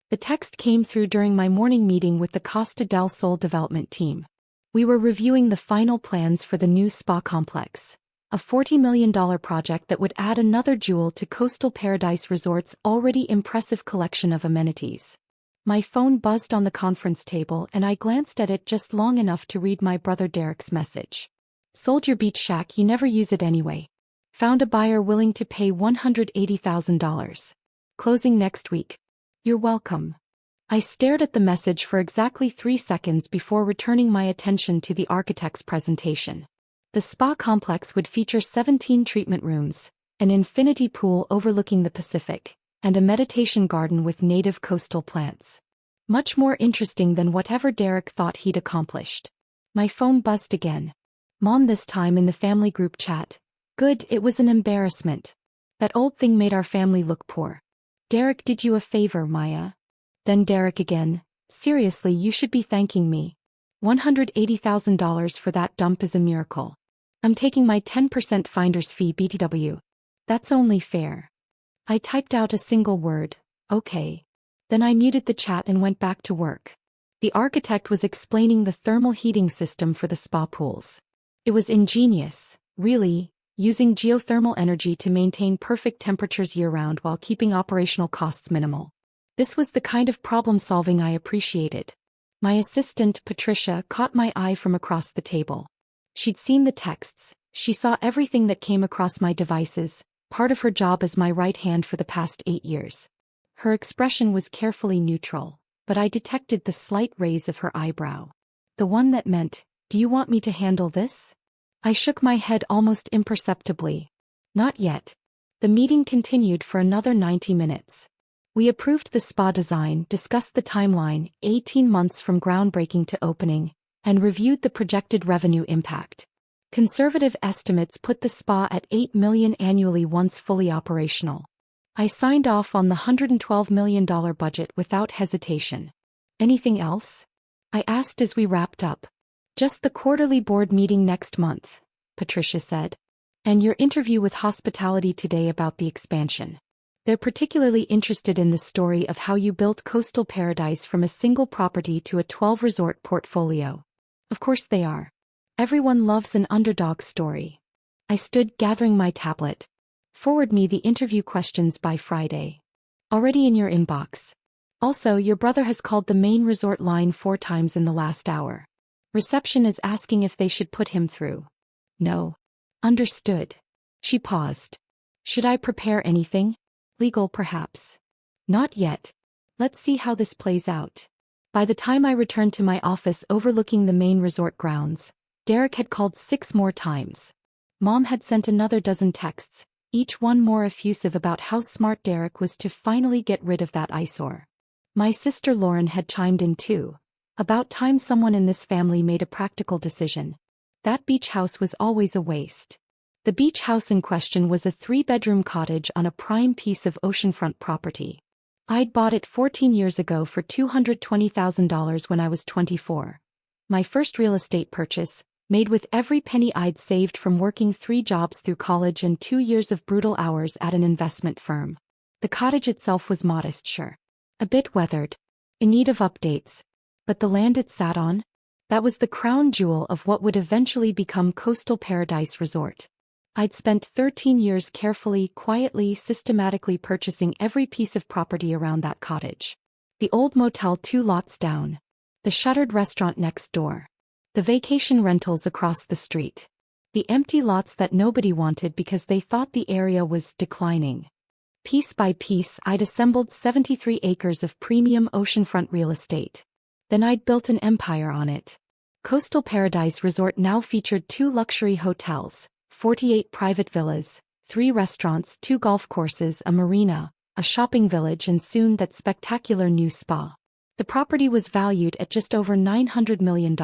The text came through during my morning meeting with the Costa del Sol development team. We were reviewing the final plans for the new spa complex, a $40 million project that would add another jewel to Coastal Paradise Resort's already impressive collection of amenities. My phone buzzed on the conference table and I glanced at it just long enough to read my brother Derek's message. Sold your beach shack, you never use it anyway. Found a buyer willing to pay $180,000. Closing next week. You're welcome. I stared at the message for exactly 3 seconds before returning my attention to the architect's presentation. The spa complex would feature 17 treatment rooms, an infinity pool overlooking the Pacific, and a meditation garden with native coastal plants. Much more interesting than whatever Derek thought he'd accomplished. My phone buzzed again. Mom, this time in the family group chat. Good, it was an embarrassment. That old thing made our family look poor. Derek did you a favor, Maya. Then Derek again. Seriously, you should be thanking me. $180,000 for that dump is a miracle. I'm taking my 10% finder's fee BTW. That's only fair. I typed out a single word, okay. Then I muted the chat and went back to work. The architect was explaining the thermal heating system for the spa pools. It was ingenious, really, using geothermal energy to maintain perfect temperatures year-round while keeping operational costs minimal. This was the kind of problem-solving I appreciated. My assistant, Patricia, caught my eye from across the table. She'd seen the texts, she saw everything that came across my devices, part of her job as my right hand for the past 8 years. Her expression was carefully neutral, but I detected the slight raise of her eyebrow. The one that meant, do you want me to handle this? I shook my head almost imperceptibly. Not yet. The meeting continued for another 90 minutes. We approved the spa design, discussed the timeline, 18 months from groundbreaking to opening, and reviewed the projected revenue impact. Conservative estimates put the spa at $8 million annually once fully operational. I signed off on the $112 million budget without hesitation. Anything else? I asked as we wrapped up. Just the quarterly board meeting next month, Patricia said. And your interview with Hospitality Today about the expansion. They're particularly interested in the story of how you built Coastal Paradise from a single property to a 12-resort portfolio. Of course they are. Everyone loves an underdog story. I stood gathering my tablet. Forward me the interview questions by Friday. Already in your inbox. Also, your brother has called the main resort line 4 times in the last hour. Reception is asking if they should put him through. No. Understood. She paused. Should I prepare anything? Legal, perhaps. Not yet. Let's see how this plays out. By the time I returned to my office overlooking the main resort grounds, Derek had called 6 more times. Mom had sent another dozen texts, each one more effusive about how smart Derek was to finally get rid of that eyesore. My sister Lauren had chimed in too. About time someone in this family made a practical decision. That beach house was always a waste. The beach house in question was a 3-bedroom cottage on a prime piece of oceanfront property. I'd bought it 14 years ago for $220,000 when I was 24. My first real estate purchase, made with every penny I'd saved from working 3 jobs through college and 2 years of brutal hours at an investment firm. The cottage itself was modest, sure. A bit weathered. In need of updates. But the land it sat on? That was the crown jewel of what would eventually become Coastal Paradise Resort. I'd spent 13 years carefully, quietly, systematically purchasing every piece of property around that cottage. The old motel 2 lots down. The shuttered restaurant next door. The vacation rentals across the street. The empty lots that nobody wanted because they thought the area was declining. Piece by piece, I'd assembled 73 acres of premium oceanfront real estate. Then I'd built an empire on it. Coastal Paradise Resort now featured 2 luxury hotels, 48 private villas, 3 restaurants, 2 golf courses, a marina, a shopping village, and soon that spectacular new spa. The property was valued at just over $900 million.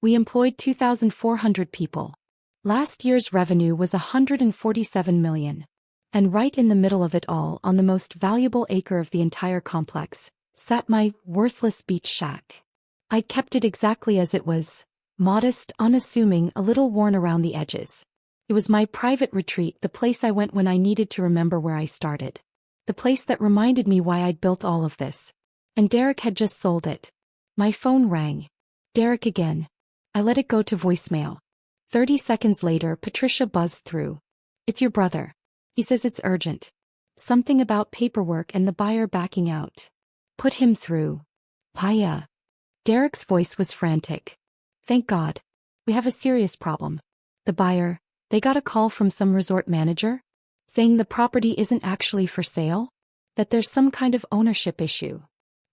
We employed 2,400 people. Last year's revenue was $147 million. And right in the middle of it all, on the most valuable acre of the entire complex, sat my worthless beach shack. I'd kept it exactly as it was, modest, unassuming, a little worn around the edges. It was my private retreat, the place I went when I needed to remember where I started. The place that reminded me why I'd built all of this. And Derek had just sold it. My phone rang. Derek again. I let it go to voicemail. 30 seconds later, Patricia buzzed through. It's your brother. He says it's urgent. Something about paperwork and the buyer backing out. Put him through. Paya. Derek's voice was frantic. Thank God. We have a serious problem. The buyer, they got a call from some resort manager? Saying the property isn't actually for sale? That there's some kind of ownership issue.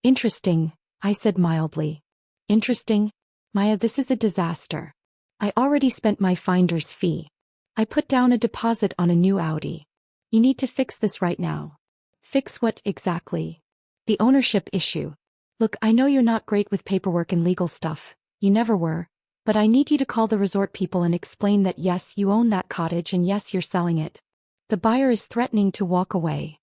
Interesting, I said mildly. Interesting? Maya, this is a disaster. I already spent my finder's fee. I put down a deposit on a new Audi. You need to fix this right now. Fix what exactly? The ownership issue. Look, I know you're not great with paperwork and legal stuff. You never were. But I need you to call the resort people and explain that yes, you own that cottage and yes, you're selling it. The buyer is threatening to walk away.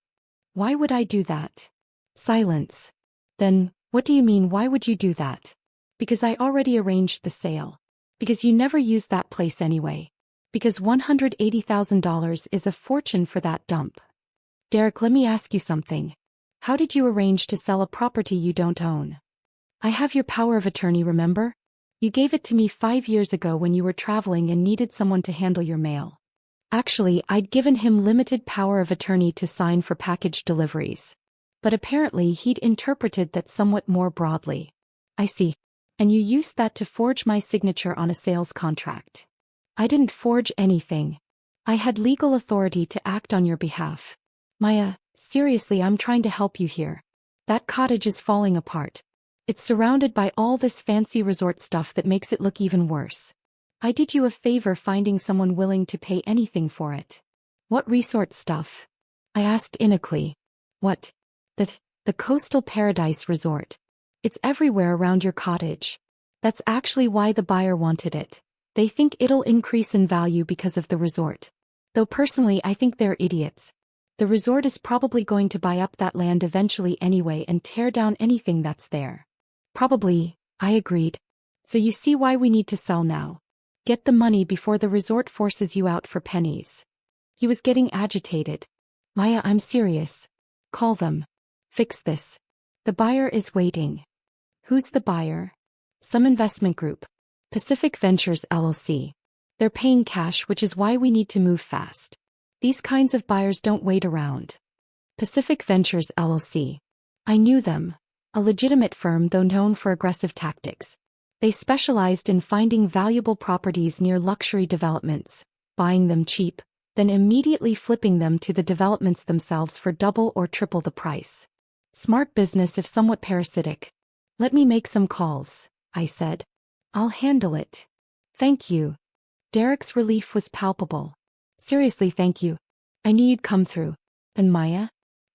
Why would I do that? Silence. Then, what do you mean, why would you do that? Because I already arranged the sale. Because you never used that place anyway. Because $180,000 is a fortune for that dump. Derek, let me ask you something. How did you arrange to sell a property you don't own? I have your power of attorney, remember? You gave it to me 5 years ago when you were traveling and needed someone to handle your mail. Actually, I'd given him limited power of attorney to sign for package deliveries. But apparently he'd interpreted that somewhat more broadly. I see. And you used that to forge my signature on a sales contract. I didn't forge anything. I had legal authority to act on your behalf. Maya, seriously, I'm trying to help you here. That cottage is falling apart. It's surrounded by all this fancy resort stuff that makes it look even worse. I did you a favor finding someone willing to pay anything for it. What resort stuff? I asked innocently. What? The Coastal Paradise Resort. It's everywhere around your cottage. That's actually why the buyer wanted it. They think it'll increase in value because of the resort. Though personally I think they're idiots. The resort is probably going to buy up that land eventually anyway and tear down anything that's there. Probably, I agreed. So you see why we need to sell now. Get the money before the resort forces you out for pennies. He was getting agitated. Maya, I'm serious. Call them. Fix this. The buyer is waiting. Who's the buyer? Some investment group. Pacific Ventures LLC. They're paying cash, which is why we need to move fast. These kinds of buyers don't wait around. Pacific Ventures LLC. I knew them. A legitimate firm, though known for aggressive tactics. They specialized in finding valuable properties near luxury developments, buying them cheap, then immediately flipping them to the developments themselves for double or triple the price. Smart business if somewhat parasitic. Let me make some calls, I said. I'll handle it. Thank you. Derek's relief was palpable. Seriously, thank you. I knew you'd come through. And Maya?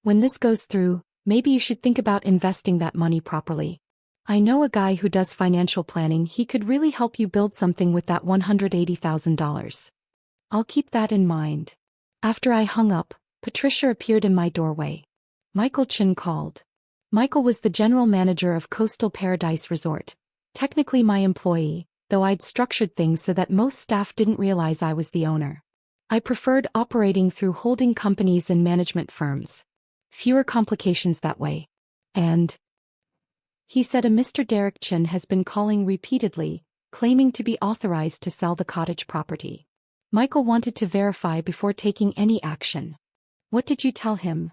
When this goes through, maybe you should think about investing that money properly. I know a guy who does financial planning. He could really help you build something with that $180,000. I'll keep that in mind. After I hung up, Patricia appeared in my doorway. Michael Chin called. Michael was the general manager of Coastal Paradise Resort, technically my employee, though I'd structured things so that most staff didn't realize I was the owner. I preferred operating through holding companies and management firms. Fewer complications that way. And he said a Mr. Derek Chin has been calling repeatedly, claiming to be authorized to sell the cottage property. Michael wanted to verify before taking any action. What did you tell him?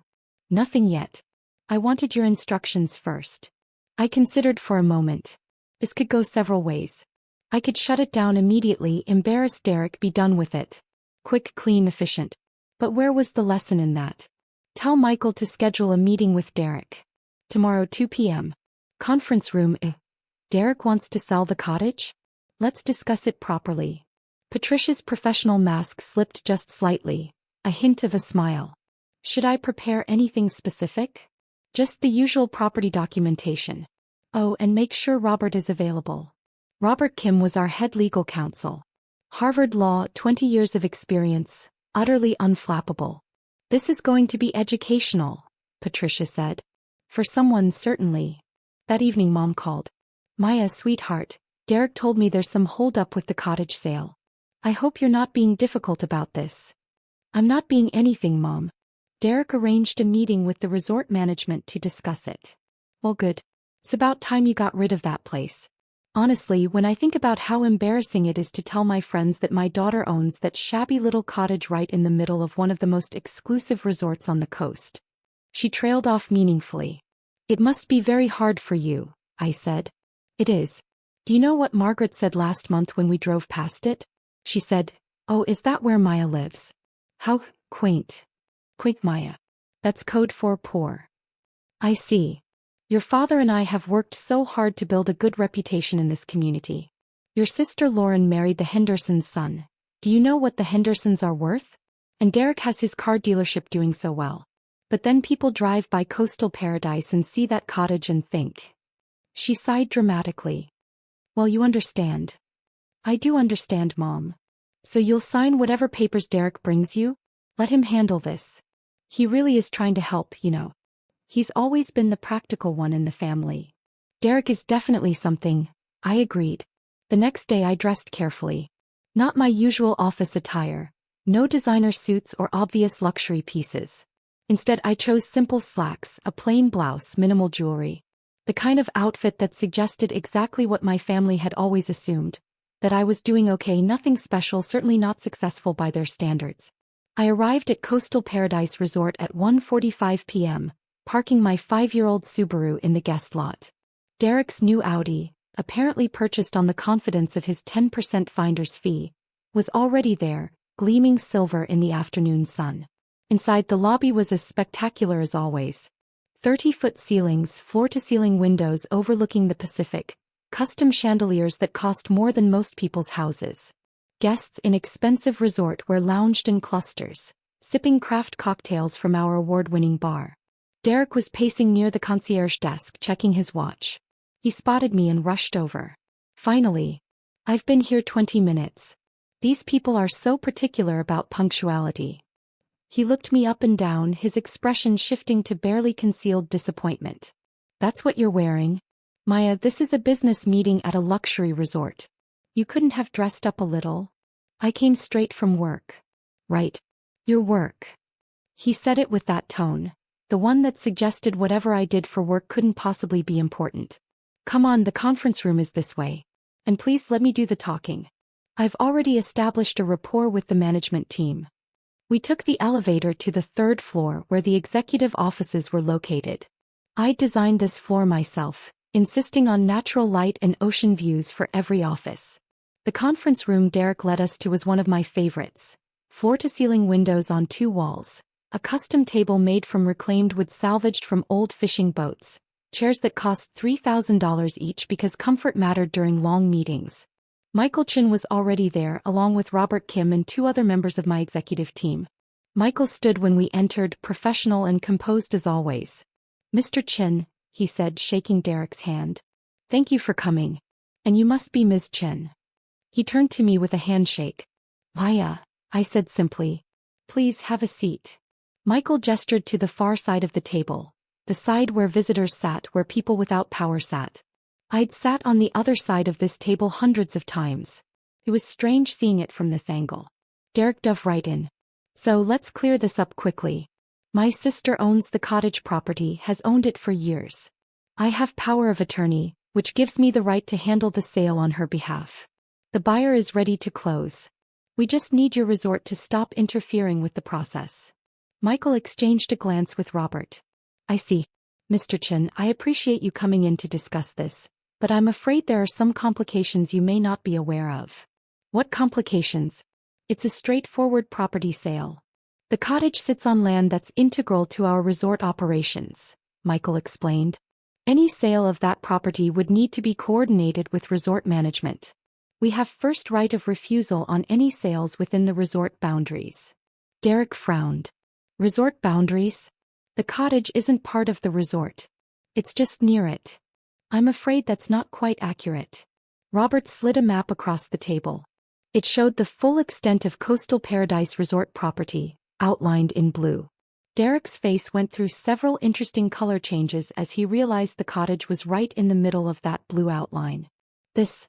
Nothing yet. I wanted your instructions first. I considered for a moment. This could go several ways. I could shut it down immediately, embarrass Derek, be done with it. Quick, clean, efficient. But where was the lesson in that? Tell Michael to schedule a meeting with Derek. Tomorrow 2 p.m. Conference room. Derek wants to sell the cottage? Let's discuss it properly. Patricia's professional mask slipped just slightly, a hint of a smile. Should I prepare anything specific? Just the usual property documentation. Oh, and make sure Robert is available. Robert Kim was our head legal counsel. Harvard Law, 20 years of experience, utterly unflappable. This is going to be educational, Patricia said. For someone, certainly. That evening Mom called. Maya, sweetheart, Derek told me there's some hold-up with the cottage sale. I hope you're not being difficult about this. I'm not being anything, Mom. Derek arranged a meeting with the resort management to discuss it. Well, good. It's about time you got rid of that place. Honestly, when I think about how embarrassing it is to tell my friends that my daughter owns that shabby little cottage right in the middle of one of the most exclusive resorts on the coast. She trailed off meaningfully. It must be very hard for you, I said. It is. Do you know what Margaret said last month when we drove past it? She said, "Oh, is that where Maya lives?" How quaint. Quaint Maya. That's code for poor. I see. Your father and I have worked so hard to build a good reputation in this community. Your sister Lauren married the Hendersons' son. Do you know what the Hendersons are worth? And Derek has his car dealership doing so well. But then people drive by Coastal Paradise and see that cottage and think. She sighed dramatically. Well, you understand. I do understand, Mom. So you'll sign whatever papers Derek brings you? Let him handle this. He really is trying to help, you know. He's always been the practical one in the family. Derek is definitely something, I agreed. The next day I dressed carefully. Not my usual office attire. No designer suits or obvious luxury pieces. Instead I chose simple slacks, a plain blouse, minimal jewelry. The kind of outfit that suggested exactly what my family had always assumed. That I was doing okay, nothing special, certainly not successful by their standards. I arrived at Coastal Paradise Resort at 1:45 p.m., parking my 5-year-old Subaru in the guest lot. Derek's new Audi, apparently purchased on the confidence of his 10% finder's fee, was already there, gleaming silver in the afternoon sun. Inside, the lobby was as spectacular as always. 30-foot ceilings, floor-to-ceiling windows overlooking the Pacific, custom chandeliers that cost more than most people's houses. Guests in expensive resort-wear lounged in clusters, sipping craft cocktails from our award-winning bar. Derek was pacing near the concierge desk, checking his watch. He spotted me and rushed over. Finally. I've been here 20 minutes. These people are so particular about punctuality. He looked me up and down, his expression shifting to barely concealed disappointment. That's what you're wearing? Maya, this is a business meeting at a luxury resort. You couldn't have dressed up a little? I came straight from work. Right. Your work. He said it with that tone. The one that suggested whatever I did for work couldn't possibly be important. Come on, the conference room is this way. And please let me do the talking. I've already established a rapport with the management team. We took the elevator to the 3rd floor where the executive offices were located. I designed this floor myself, insisting on natural light and ocean views for every office. The conference room Derek led us to was one of my favorites. Floor-to-ceiling windows on 2 walls. A custom table made from reclaimed wood salvaged from old fishing boats, chairs that cost $3,000 each because comfort mattered during long meetings. Michael Chin was already there along with Robert Kim and 2 other members of my executive team. Michael stood when we entered, professional and composed as always. "Mr. Chin," he said, shaking Derek's hand. "Thank you for coming. And you must be Ms. Chin." He turned to me with a handshake. "Maya," I said simply. "Please have a seat." Michael gestured to the far side of the table, the side where visitors sat, where people without power sat. I'd sat on the other side of this table hundreds of times. It was strange seeing it from this angle. Derek dove right in. "So let's clear this up quickly. My sister owns the cottage property, has owned it for years. I have power of attorney, which gives me the right to handle the sale on her behalf. The buyer is ready to close. We just need your resort to stop interfering with the process." Michael exchanged a glance with Robert. "I see. Mr. Chin, I appreciate you coming in to discuss this, but I'm afraid there are some complications you may not be aware of." "What complications?" "It's a straightforward property sale. The cottage sits on land that's integral to our resort operations," Michael explained. "Any sale of that property would need to be coordinated with resort management. We have first right of refusal on any sales within the resort boundaries." Derek frowned. "Resort boundaries? The cottage isn't part of the resort. It's just near it." "I'm afraid that's not quite accurate." Robert slid a map across the table. It showed the full extent of Coastal Paradise Resort property, outlined in blue. Derek's face went through several interesting color changes as he realized the cottage was right in the middle of that blue outline. This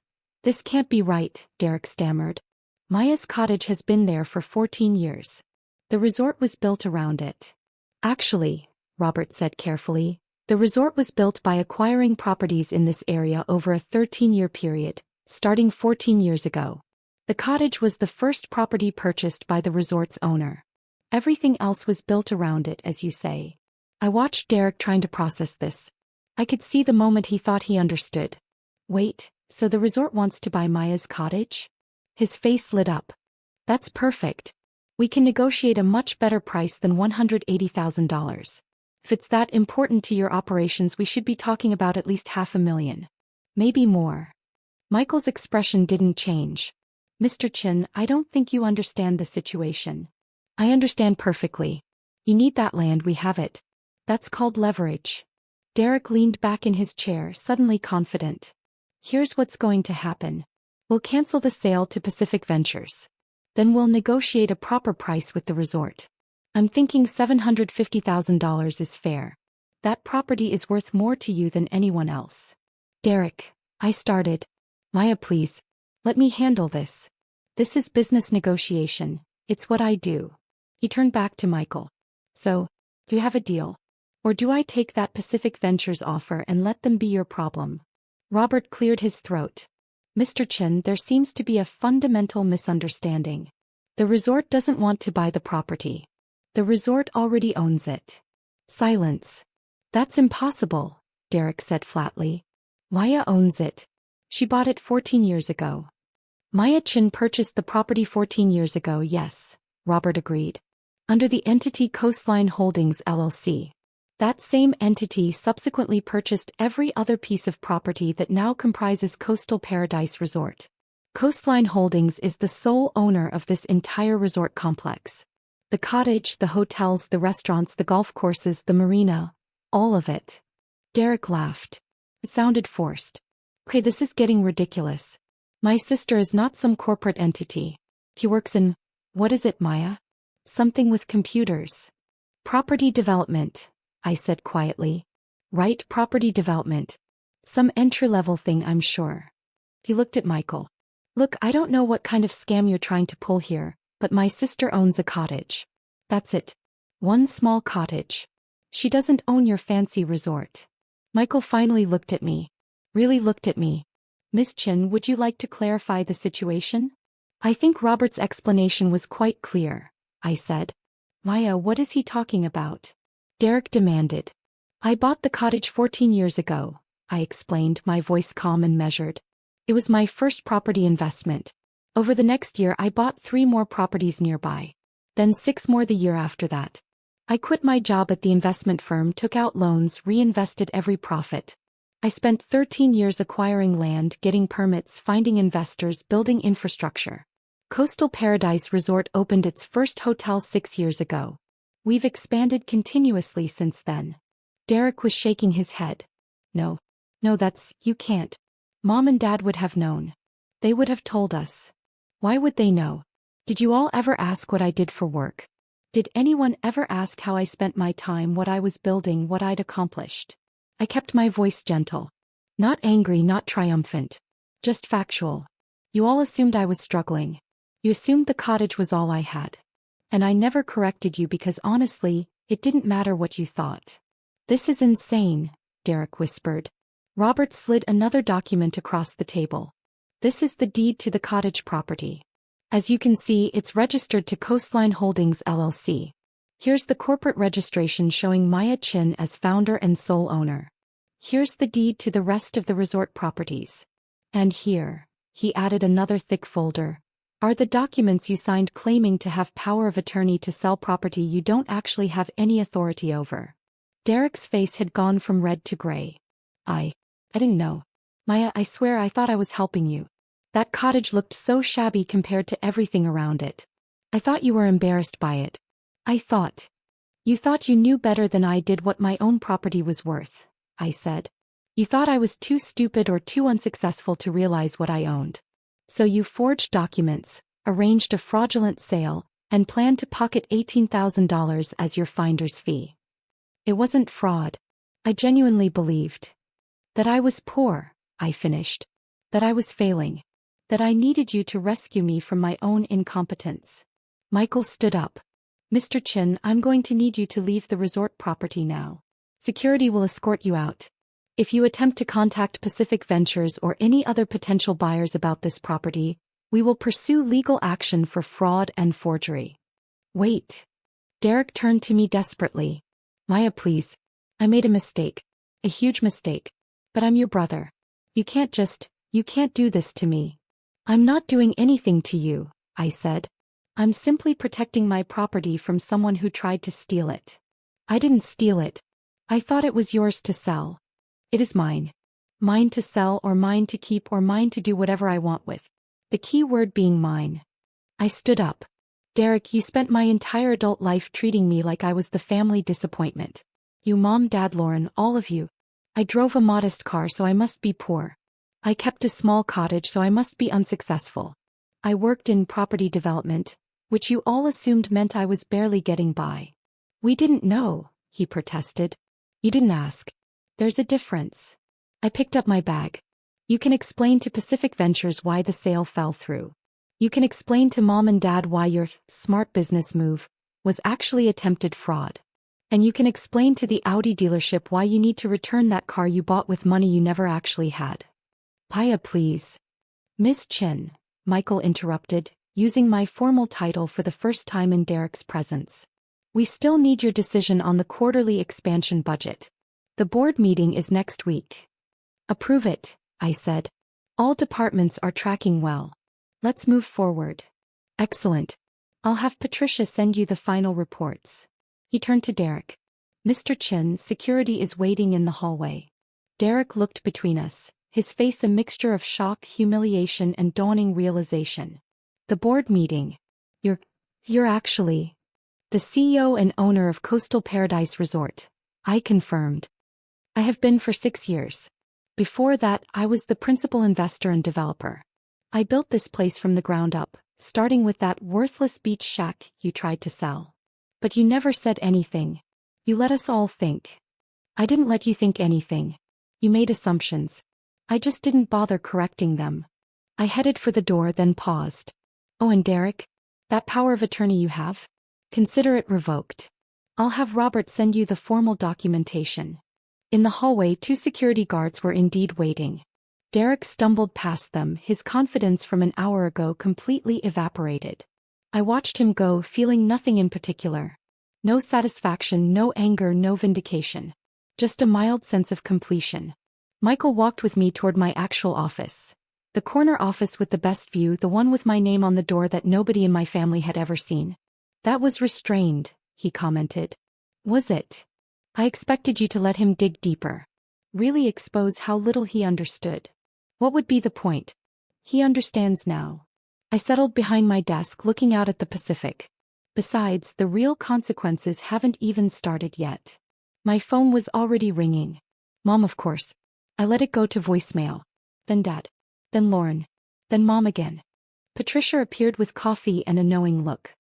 can't be right," Derek stammered. "Maya's cottage has been there for 14 years. The resort was built around it." "Actually," Robert said carefully, The resort was built by acquiring properties in this area over a 13-year period, starting 14 years ago. The cottage was the first property purchased by the resort's owner. Everything else was built around it, as you say. I watched Derek trying to process this. I could see the moment he thought he understood. Wait, so the resort wants to buy Maya's cottage? His face lit up. That's perfect. We can negotiate a much better price than $180,000. If it's that important to your operations, we should be talking about at least $500,000. Maybe more. Michael's expression didn't change. Mr. Chin, I don't think you understand the situation. I understand perfectly. You need that land, we have it. That's called leverage. Derek leaned back in his chair, suddenly confident. Here's what's going to happen. We'll cancel the sale to Pacific Ventures. Then we'll negotiate a proper price with the resort. I'm thinking $750,000 is fair. That property is worth more to you than anyone else. Derek, I started. Maya, please. Let me handle this. This is business negotiation. It's what I do. He turned back to Michael. So, do you have a deal? Or do I take that Pacific Ventures offer and let them be your problem? Robert cleared his throat. Mr. Chin, there seems to be a fundamental misunderstanding. The resort doesn't want to buy the property. The resort already owns it. Silence. That's impossible, Derek said flatly. Maya owns it. She bought it 14 years ago. Maya Chin purchased the property 14 years ago, yes, Robert agreed. Under the entity Coastline Holdings LLC. That same entity subsequently purchased every other piece of property that now comprises Coastal Paradise Resort. Coastline Holdings is the sole owner of this entire resort complex. The cottage, the hotels, the restaurants, the golf courses, the marina, all of it. Derek laughed. It sounded forced. Okay, this is getting ridiculous. My sister is not some corporate entity. He works in, what is it, Maya? Something with computers. Property development, I said quietly. Right, property development. Some entry-level thing, I'm sure. He looked at Michael. Look, I don't know what kind of scam you're trying to pull here, but my sister owns a cottage. That's it. One small cottage. She doesn't own your fancy resort. Michael finally looked at me. Really looked at me. Miss Chin, would you like to clarify the situation? I think Robert's explanation was quite clear, I said. Maya, what is he talking about? Derek demanded. I bought the cottage 14 years ago, I explained, my voice calm and measured. It was my first property investment. Over the next year I bought 3 more properties nearby. Then 6 more the year after that. I quit my job at the investment firm, took out loans, reinvested every profit. I spent 13 years acquiring land, getting permits, finding investors, building infrastructure. Coastal Paradise Resort opened its first hotel 6 years ago. We've expanded continuously since then. Derek was shaking his head. No, you can't. Mom and Dad would have known. They would have told us. Why would they know? Did you all ever ask what I did for work? Did anyone ever ask how I spent my time, what I was building, what I'd accomplished? I kept my voice gentle. Not angry, not triumphant. Just factual. You all assumed I was struggling. You assumed the cottage was all I had. And I never corrected you because honestly, it didn't matter what you thought. This is insane, Derek whispered. Robert slid another document across the table. This is the deed to the cottage property. As you can see, it's registered to Coastline Holdings LLC. Here's the corporate registration showing Maya Chin as founder and sole owner. Here's the deed to the rest of the resort properties. And here, he added another thick folder, are the documents you signed claiming to have power of attorney to sell property you don't actually have any authority over. Derek's face had gone from red to gray. I didn't know. Maya, I swear I thought I was helping you. That cottage looked so shabby compared to everything around it. I thought you were embarrassed by it. You thought you knew better than I did what my own property was worth, I said. You thought I was too stupid or too unsuccessful to realize what I owned. So you forged documents, arranged a fraudulent sale, and planned to pocket $18,000 as your finder's fee. It wasn't fraud. I genuinely believed. That I was poor, I finished. That I was failing. That I needed you to rescue me from my own incompetence. Michael stood up. Mr. Chin, I'm going to need you to leave the resort property now. Security will escort you out. If you attempt to contact Pacific Ventures or any other potential buyers about this property, we will pursue legal action for fraud and forgery. Wait. Derek turned to me desperately. Maya, please. I made a mistake. A huge mistake. But I'm your brother. You can't do this to me. I'm not doing anything to you, I said. I'm simply protecting my property from someone who tried to steal it. I didn't steal it. I thought it was yours to sell. It is mine. Mine to sell or mine to keep or mine to do whatever I want with. The key word being mine. I stood up. Derek, you spent my entire adult life treating me like I was the family disappointment. You, Mom, Dad, Lauren, all of you. I drove a modest car, so I must be poor. I kept a small cottage, so I must be unsuccessful. I worked in property development, which you all assumed meant I was barely getting by. We didn't know, he protested. You didn't ask. There's a difference. I picked up my bag. You can explain to Pacific Ventures why the sale fell through. You can explain to Mom and Dad why your smart business move was actually attempted fraud. And you can explain to the Audi dealership why you need to return that car you bought with money you never actually had. Paya, please. Miss Chin, Michael interrupted, using my formal title for the first time in Derek's presence. We still need your decision on the quarterly expansion budget. The board meeting is next week. Approve it, I said. All departments are tracking well. Let's move forward. Excellent. I'll have Patricia send you the final reports. He turned to Derek. Mr. Chin, security is waiting in the hallway. Derek looked between us, his face a mixture of shock, humiliation, and dawning realization. The board meeting. You're actually the CEO and owner of Coastal Paradise Resort, I confirmed. I have been for 6 years. Before that, I was the principal investor and developer. I built this place from the ground up, starting with that worthless beach shack you tried to sell. But you never said anything. You let us all think. I didn't let you think anything. You made assumptions. I just didn't bother correcting them. I headed for the door, then paused. Oh, and Derek? That power of attorney you have? Consider it revoked. I'll have Robert send you the formal documentation. In the hallway, 2 security guards were indeed waiting. Derek stumbled past them, his confidence from an hour ago completely evaporated. I watched him go, feeling nothing in particular. No satisfaction, no anger, no vindication. Just a mild sense of completion. Michael walked with me toward my actual office. The corner office with the best view, the one with my name on the door that nobody in my family had ever seen. That was restrained, he commented. Was it? I expected you to let him dig deeper. Really expose how little he understood. What would be the point? He understands now. I settled behind my desk, looking out at the Pacific. Besides, the real consequences haven't even started yet. My phone was already ringing. Mom, of course. I let it go to voicemail. Then Dad. Then Lauren. Then Mom again. Patricia appeared with coffee and a knowing look.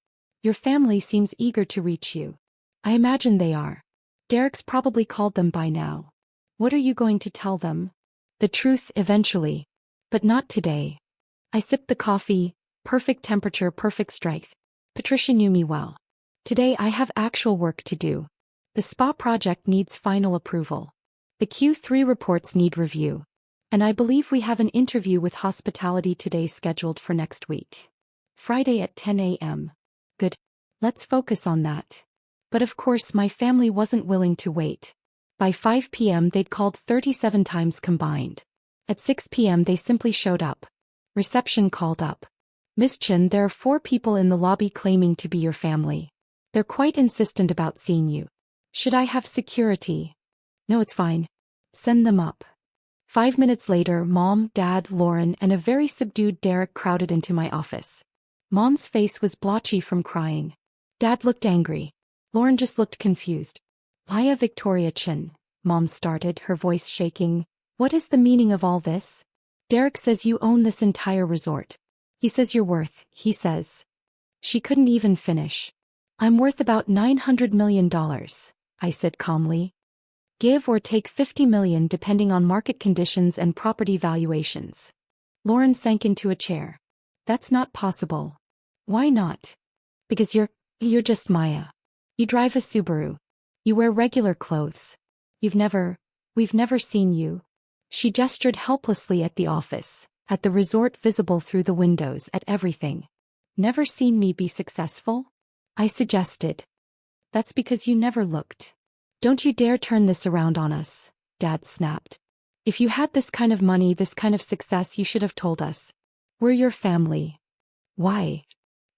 Your family seems eager to reach you. I imagine they are. Derek's probably called them by now. What are you going to tell them? The truth eventually. But not today. I sipped the coffee, perfect temperature, perfect strength. Patricia knew me well. Today I have actual work to do. The spa project needs final approval. The Q3 reports need review. And I believe we have an interview with hospitality today scheduled for next week. Friday at 10 a.m. Good. Let's focus on that. But of course my family wasn't willing to wait. By 5 p.m. they'd called 37 times combined. At 6 p.m. they simply showed up. Reception called up. Miss Chin, there are 4 people in the lobby claiming to be your family. They're quite insistent about seeing you. Should I have security? No, it's fine. Send them up. 5 minutes later, Mom, Dad, Lauren, and a very subdued Derek crowded into my office. Mom's face was blotchy from crying. Dad looked angry. Lauren just looked confused. Paya Victoria Chin, Mom started, her voice shaking. What is the meaning of all this? Derek says you own this entire resort. He says you're worth, he says. She couldn't even finish. I'm worth about $900 million, I said calmly. Give or take $50 million depending on market conditions and property valuations. Lauren sank into a chair. That's not possible. Why not? Because you're just Maya. You drive a Subaru. You wear regular clothes. We've never seen you. She gestured helplessly at the office, at the resort visible through the windows, at everything. Never seen me be successful? I suggested. That's because you never looked. Don't you dare turn this around on us, Dad snapped. If you had this kind of money, this kind of success, you should have told us. We're your family. Why?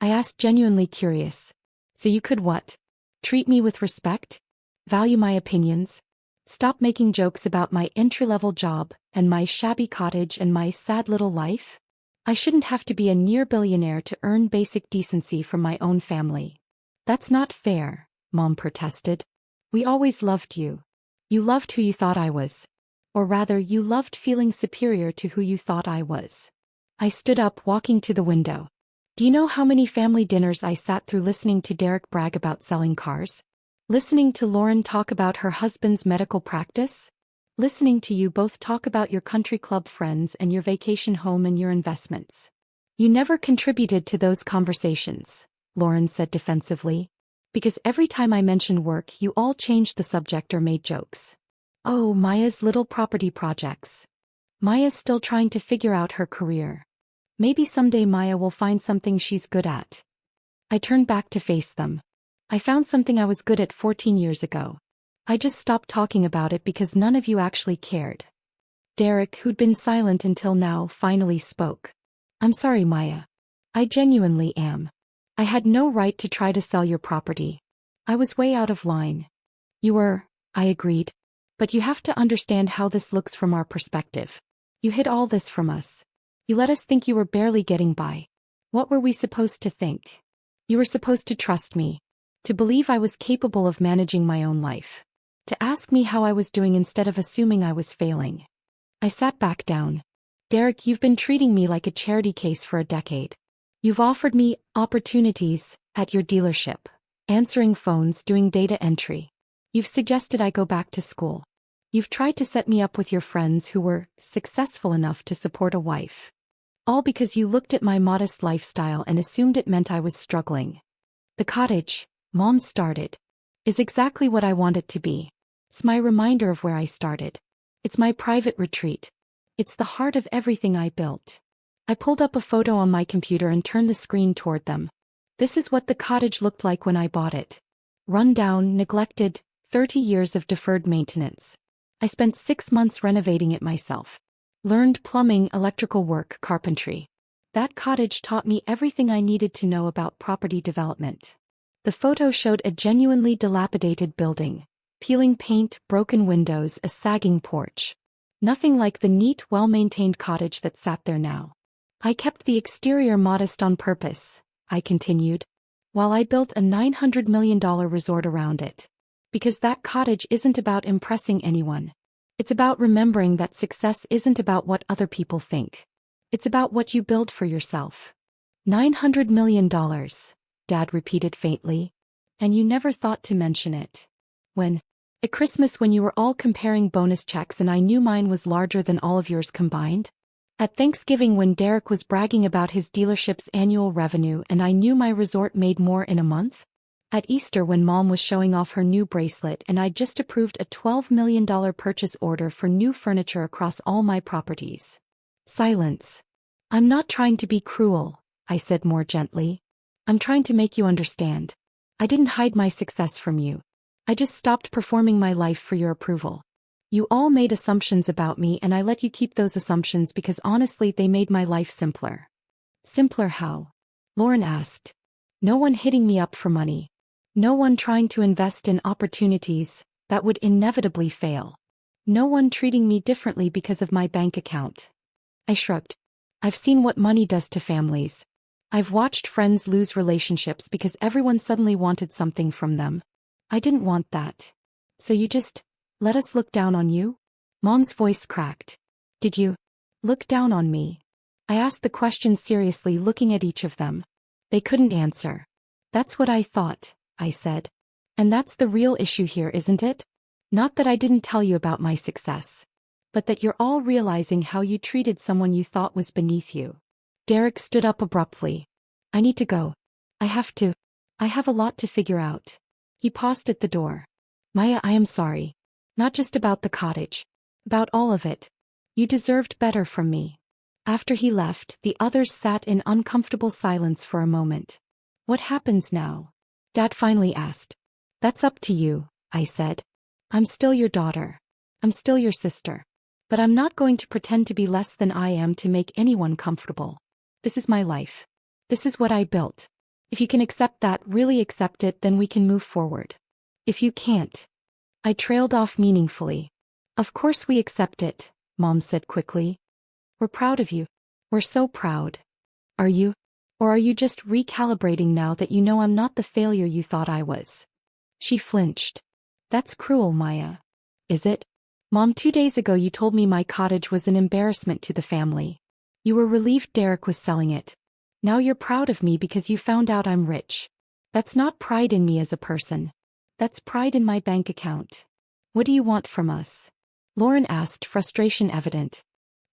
I asked, genuinely curious. So you could what? Treat me with respect? Value my opinions? Stop making jokes about my entry-level job, and my shabby cottage, and my sad little life? I shouldn't have to be a near-billionaire to earn basic decency from my own family. That's not fair, Mom protested. We always loved you. You loved who you thought I was. Or rather, you loved feeling superior to who you thought I was. I stood up, walking to the window. Do you know how many family dinners I sat through listening to Derek brag about selling cars? Listening to Lauren talk about her husband's medical practice? Listening to you both talk about your country club friends and your vacation home and your investments. You never contributed to those conversations, Lauren said defensively. Because every time I mentioned work, you all changed the subject or made jokes. Oh, Maya's little property projects. Maya's still trying to figure out her career. Maybe someday Maya will find something she's good at. I turned back to face them. I found something I was good at 14 years ago. I just stopped talking about it because none of you actually cared. Derek, who'd been silent until now, finally spoke. I'm sorry, Maya. I genuinely am. I had no right to try to sell your property. I was way out of line. You were, I agreed. But you have to understand how this looks from our perspective. You hid all this from us. You let us think you were barely getting by. What were we supposed to think? You were supposed to trust me. To believe I was capable of managing my own life. To ask me how I was doing instead of assuming I was failing. I sat back down. Derek, you've been treating me like a charity case for a decade. You've offered me opportunities at your dealership, answering phones, doing data entry. You've suggested I go back to school. You've tried to set me up with your friends who were successful enough to support a wife. All because you looked at my modest lifestyle and assumed it meant I was struggling. The cottage, Mom started, is exactly what I want it to be. It's my reminder of where I started. It's my private retreat. It's the heart of everything I built. I pulled up a photo on my computer and turned the screen toward them. This is what the cottage looked like when I bought it. Run down, neglected, 30 years of deferred maintenance. I spent 6 months renovating it myself. Learned plumbing, electrical work, carpentry. That cottage taught me everything I needed to know about property development. The photo showed a genuinely dilapidated building. Peeling paint, broken windows, a sagging porch. Nothing like the neat, well-maintained cottage that sat there now. I kept the exterior modest on purpose, I continued, while I built a $900 million resort around it. Because that cottage isn't about impressing anyone. It's about remembering that success isn't about what other people think. It's about what you build for yourself. $900 million, Dad repeated faintly. And you never thought to mention it. At Christmas when you were all comparing bonus checks and I knew mine was larger than all of yours combined? At Thanksgiving when Derek was bragging about his dealership's annual revenue and I knew my resort made more in a month? At Easter when Mom was showing off her new bracelet and I'd just approved a $12 million purchase order for new furniture across all my properties? Silence. I'm not trying to be cruel, I said more gently. I'm trying to make you understand. I didn't hide my success from you. I just stopped performing my life for your approval. You all made assumptions about me and I let you keep those assumptions because honestly they made my life simpler. Simpler how? Lauren asked. No one hitting me up for money. No one trying to invest in opportunities that would inevitably fail. No one treating me differently because of my bank account. I shrugged. I've seen what money does to families. I've watched friends lose relationships because everyone suddenly wanted something from them. I didn't want that. So you just let us look down on you? Mom's voice cracked. Did you look down on me? I asked the question seriously, looking at each of them. They couldn't answer. That's what I thought, I said. And that's the real issue here, isn't it? Not that I didn't tell you about my success. But that you're all realizing how you treated someone you thought was beneath you. Derek stood up abruptly. I need to go. I have a lot to figure out. He paused at the door. Maya, I am sorry. Not just about the cottage. About all of it. You deserved better from me. After he left, the others sat in uncomfortable silence for a moment. What happens now? Dad finally asked. That's up to you, I said. I'm still your daughter. I'm still your sister. But I'm not going to pretend to be less than I am to make anyone comfortable. This is my life. This is what I built. If you can accept that, really accept it, then we can move forward. If you can't. I trailed off meaningfully. Of course we accept it, Mom said quickly. We're proud of you. We're so proud. Are you? Or are you just recalibrating now that you know I'm not the failure you thought I was? She flinched. That's cruel, Maya. Is it? Mom, 2 days ago you told me my cottage was an embarrassment to the family. You were relieved Derek was selling it. Now you're proud of me because you found out I'm rich. That's not pride in me as a person. That's pride in my bank account. What do you want from us? Lauren asked, frustration evident.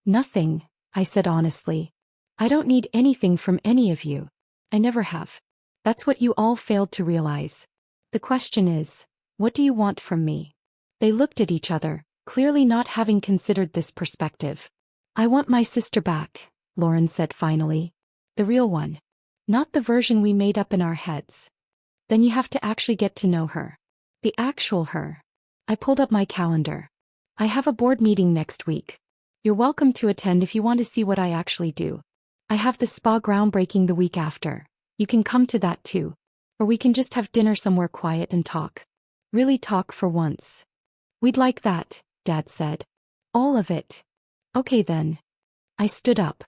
Nothing, I said honestly. I don't need anything from any of you. I never have. That's what you all failed to realize. The question is, what do you want from me? They looked at each other, clearly not having considered this perspective. I want my sister back, Lauren said finally. The real one. Not the version we made up in our heads. Then you have to actually get to know her. The actual her. I pulled up my calendar. I have a board meeting next week. You're welcome to attend if you want to see what I actually do. I have the spa groundbreaking the week after. You can come to that too. Or we can just have dinner somewhere quiet and talk. Really talk for once. We'd like that, Dad said. All of it. Okay then. I stood up.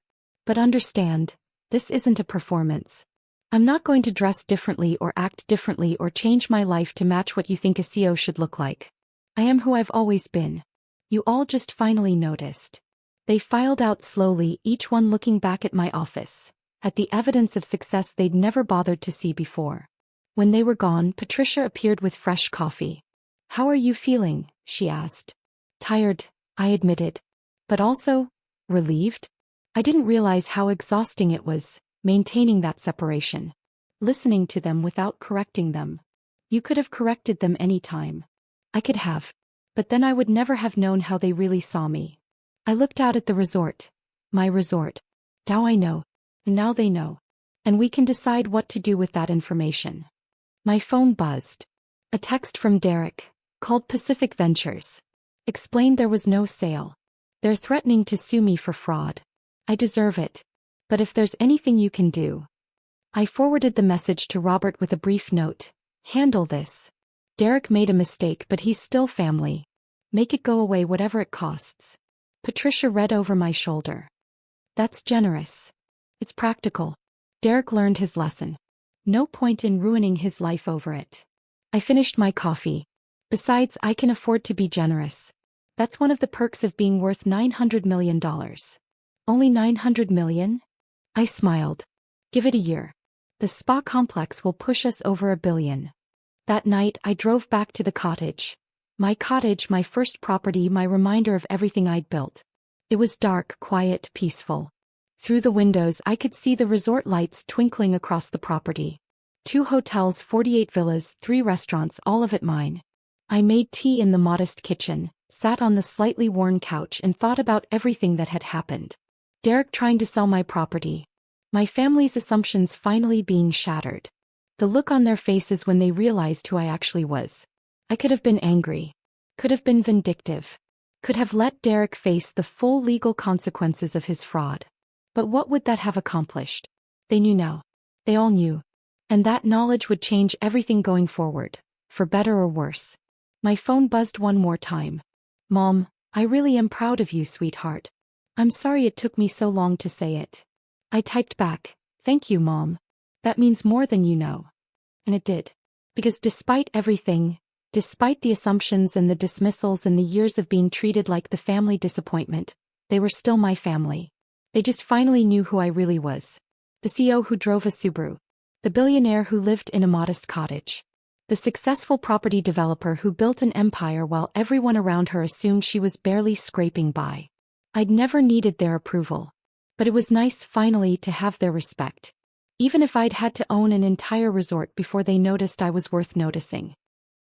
But understand, this isn't a performance. I'm not going to dress differently or act differently or change my life to match what you think a CEO should look like. I am who I've always been. You all just finally noticed. They filed out slowly, each one looking back at my office, at the evidence of success they'd never bothered to see before. When they were gone, Patricia appeared with fresh coffee. How are you feeling? She asked. Tired, I admitted. But also, relieved? I didn't realize how exhausting it was, maintaining that separation. Listening to them without correcting them. You could have corrected them any time. I could have. But then I would never have known how they really saw me. I looked out at the resort. My resort. Now I know. And now they know. And we can decide what to do with that information. My phone buzzed. A text from Derek, called Pacific Ventures. Explained there was no sale. They're threatening to sue me for fraud. I deserve it. But if there's anything you can do. I forwarded the message to Robert with a brief note. Handle this. Derek made a mistake, but he's still family. Make it go away whatever it costs. Patricia read over my shoulder. That's generous. It's practical. Derek learned his lesson. No point in ruining his life over it. I finished my coffee. Besides, I can afford to be generous. That's one of the perks of being worth $900 million. Only $900 million? I smiled. Give it a year. The spa complex will push us over $1 billion. That night, I drove back to the cottage. My cottage, my first property, my reminder of everything I'd built. It was dark, quiet, peaceful. Through the windows, I could see the resort lights twinkling across the property. 2 hotels, 48 villas, 3 restaurants, all of it mine. I made tea in the modest kitchen, sat on the slightly worn couch and thought about everything that had happened. Derek trying to sell my property. My family's assumptions finally being shattered. The look on their faces when they realized who I actually was. I could have been angry. Could have been vindictive. Could have let Derek face the full legal consequences of his fraud. But what would that have accomplished? They knew now. They all knew. And that knowledge would change everything going forward, for better or worse. My phone buzzed one more time. Mom, I really am proud of you, sweetheart. I'm sorry it took me so long to say it. I typed back, thank you, Mom. That means more than you know. And it did. Because despite everything, despite the assumptions and the dismissals and the years of being treated like the family disappointment, they were still my family. They just finally knew who I really was. The CEO who drove a Subaru. The billionaire who lived in a modest cottage. The successful property developer who built an empire while everyone around her assumed she was barely scraping by. I'd never needed their approval. But it was nice finally to have their respect. Even if I'd had to own an entire resort before they noticed I was worth noticing.